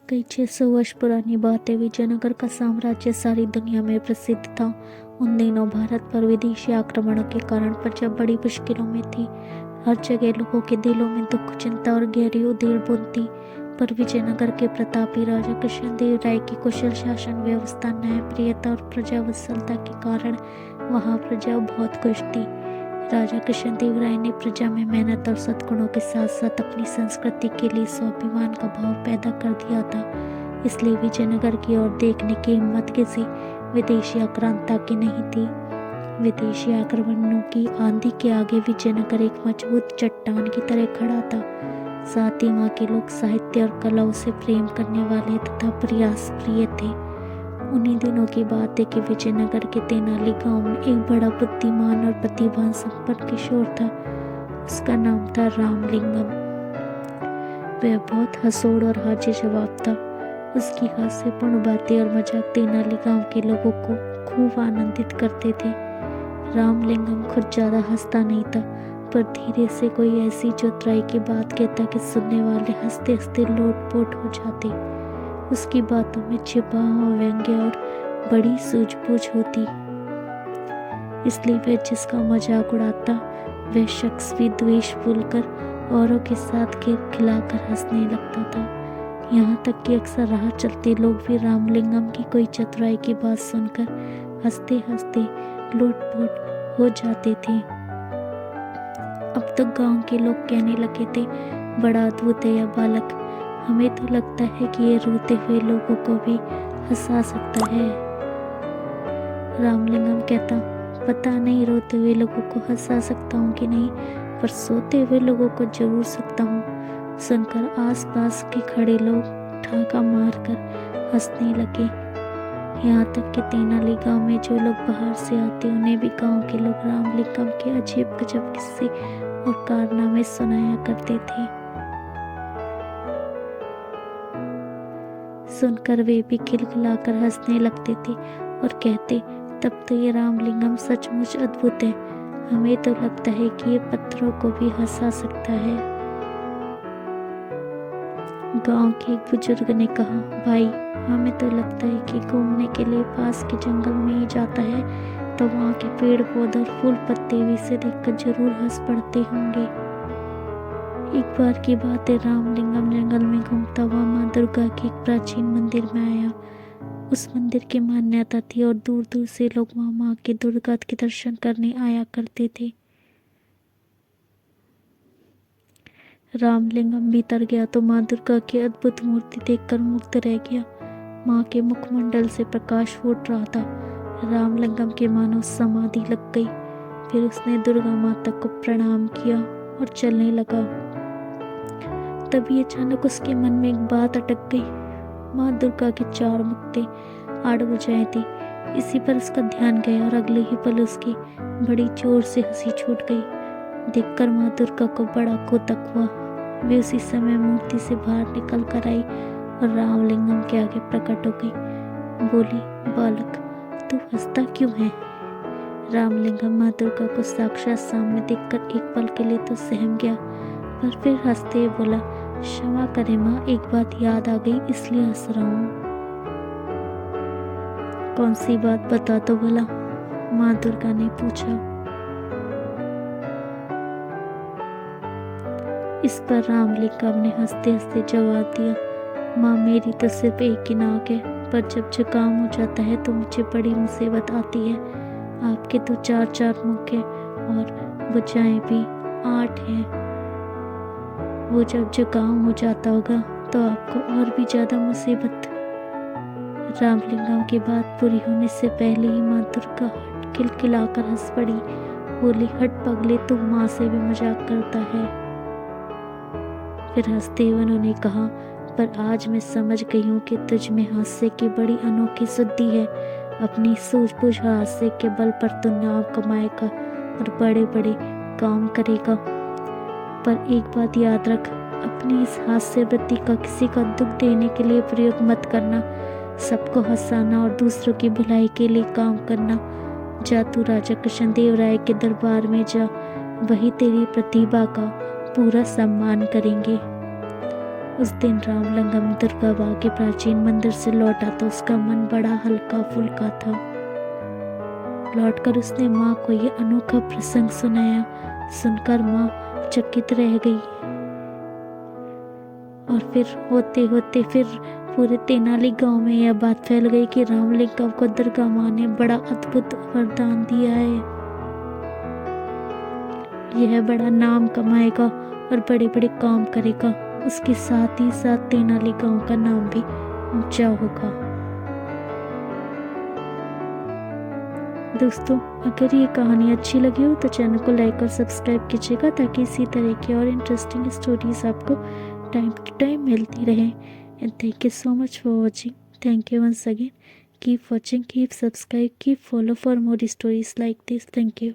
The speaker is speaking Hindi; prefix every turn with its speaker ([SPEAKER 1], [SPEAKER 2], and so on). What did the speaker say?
[SPEAKER 1] कई 600 वर्ष पुरानी बात है। विजयनगर का साम्राज्य सारी दुनिया में प्रसिद्ध था। उन दिनों भारत पर विदेशी आक्रमणों के कारण प्रजा बड़ी मुश्किलों में थी। हर जगह लोगों के दिलों में दुख, चिंता और गहरी उधेड़ बुनती। पर विजयनगर के प्रतापी राजा कृष्णदेव राय की कुशल शासन व्यवस्था, न्यायप्रियता और प्रजा वत्सलता के कारण वहाँ प्रजा बहुत खुश थी। राजा कृष्णदेव राय ने प्रजा में मेहनत और सद्गुणों के साथ साथ अपनी संस्कृति के लिए स्वाभिमान का भाव पैदा कर दिया था। इसलिए विजयनगर की ओर देखने की हिम्मत किसी विदेशी आक्रांता की नहीं थी। विदेशी आक्रमणों की आंधी के आगे विजयनगर एक मजबूत चट्टान की तरह खड़ा था। साथ ही वहाँ के लोग साहित्य और कलाओं से प्रेम करने वाले तथा प्रयास प्रिय थे। उन्हीं दिनों की बात है कि विजयनगर के तेनाली गांव में एक बड़ा बुद्धिमान और प्रतिभावान संपन्न किशोर था। उसका नाम था रामलिंगम। वह बहुत हंसोड़ और हाजिर जवाब था। उसकी हास्यपूर्ण बातें और मजाक तेनाली गांव के लोगों को खूब आनंदित करते थे। रामलिंगम खुद ज्यादा हंसता नहीं था, पर धीरे से कोई ऐसी चतुराई की बात कहता कि सुनने वाले हंसते हंसते लोटपोट हो जाते। उसकी बातों में छिपा हुआ व्यंग्य और बड़ी सूझबूझ होती, इसलिए वह जिसका मजाक उड़ाता वह शख्स भी द्वेष भूलकर औरों के साथ खिलखिलाकर हंसने लगता था। यहाँ तक कि अक्सर राह चलते लोग भी रामलिंगम की कोई चतुराई की बात सुनकर हंसते हंसते लोटपोट हो जाते थे। अब तो गांव के लोग कहने लगे थे, बड़ा अद्भुत है यह बालक। हमें तो लगता है कि ये रोते हुए लोगों को भी हंसा सकता है। रामलिंगम कहता, पता नहीं रोते हुए लोगों को हंसा सकता हूँ कि नहीं, पर सोते हुए लोगों को जरूर सकता हूँ। सुनकर आसपास के खड़े लोग ठाका मारकर हंसने लगे। यहाँ तक कि तेनाली गांव में जो लोग बाहर से आते उन्हें भी गांव के लोग रामलिंगम के अजीब गजब किस्से और कारनामे सुनाया करते थे। सुनकर वे भी खिलखिलाकर हंसने लगते थे और कहते, तब तो ये रामलिंगम सचमुच अद्भुत है। हमें तो लगता है कि ये पत्थरों को भी हंसा सकता है। गांव के एक बुजुर्ग ने कहा, भाई हमें तो लगता है कि घूमने के लिए पास के जंगल में ही जाता है तो वहाँ के पेड़ पौधे और फूल पत्ते भी इसे देखकर जरूर हंस पड़ते होंगे। एक बार की बात है, रामलिंगम जंगल में घूमता हुआ माँ दुर्गा के एक प्राचीन मंदिर में आया। उस मंदिर की मान्यता थी और दूर दूर से लोग वहाँ माँ के दुर्गा के दर्शन करने आया करते थे। रामलिंगम भीतर गया तो माँ दुर्गा की अद्भुत मूर्ति देखकर मुग्ध रह गया। माँ के मुखमंडल से प्रकाश फूट रहा था। रामलिंगम के मानो समाधि लग गई। फिर उसने दुर्गा माता को प्रणाम किया और चलने लगा। तभी अचानक उसके मन में एक बात अटक गई। माँ दुर्गा के चार मुक्ते आड़ बुझाए थी। इसी पर उसका ध्यान गया और अगले ही पल उसकी बड़ी जोर से हंसी छूट गई। देखकर माँ दुर्गा को बड़ा कौतुक हुआ। वे उसी समय मूर्ति से बाहर निकल कर आई और रामलिंगम के आगे प्रकट हो गई। बोली, बालक तू हंसता क्यों है? रामलिंगम माँ दुर्गा को साक्षात सामने देखकर एक पल के लिए तो सहम गया, पर फिर हंसते हुए बोला, क्षमा करें माँ, एक बात याद आ गई इसलिए हंस रहा हूँ। कौन सी बात बता तो भला? माँ दुर्गा ने पूछा। इस पर रामलिंगम ने हंसते हंसते जवाब दिया, माँ मेरी तो सिर्फ एक ही नाक है, पर जब जुकाम हो जाता है तो मुझे बड़ी मुसीबत आती है। आपके तो चार चार मुख हैं और भुजाएं भी 8 हैं। वो जब जुकाम हो जाता होगा तो आपको और भी ज्यादा मुसीबत। रामलिंगम की बात पूरी होने से पहले ही माँ दुर्गा खिलखिलाकर हंस पड़ी। बोली, हट पगले, तू माँ से भी मजाक करता है। फिर हंसते हुए उन्होंने कहा, पर आज मैं समझ गई हूँ कि तुझ में हास्य की बड़ी अनोखी शुद्धि है। अपनी सूझबूझ हास्य के बल पर तू नाम कमाएगा और बड़े बड़े काम करेगा। पर एक बात याद रख, अपनी इस हास्य वृत्ति का किसी का दुख देने के लिए प्रयोग मत करना। सबको हंसाना और दूसरों की भलाई के लिए काम करना। जा तू राजा कृष्णदेव राय के दरबार में जा, वही तेरी प्रतिभा का पूरा सम्मान करेंगे। उस दिन रामलंगम दुर्गाबाग के प्राचीन मंदिर से लौटा तो उसका मन बड़ा हल्का फुल्का था। लौटकर उसने माँ को ये अनोखा प्रसंग सुनाया। सुनकर माँ चकित रह गई और फिर होते होते फिर पूरे तेनाली गांव में यह बात फैल गई कि रामलिंगम को दुर्गा माँ ने बड़ा अद्भुत वरदान दिया है। यह बड़ा नाम कमाएगा और बड़े बड़े काम करेगा। उसके साथ ही साथ तेनाली गांव का नाम भी ऊंचा होगा। दोस्तों, अगर ये कहानी अच्छी लगी हो तो चैनल को लाइक और सब्सक्राइब कीजिएगा ताकि इसी तरह की और इंटरेस्टिंग स्टोरीज आपको टाइम टू टाइम मिलती रहे। And thank you so much for watching. Thank you once again. Keep watching, keep subscribe, keep follow for more stories like this. Thank you.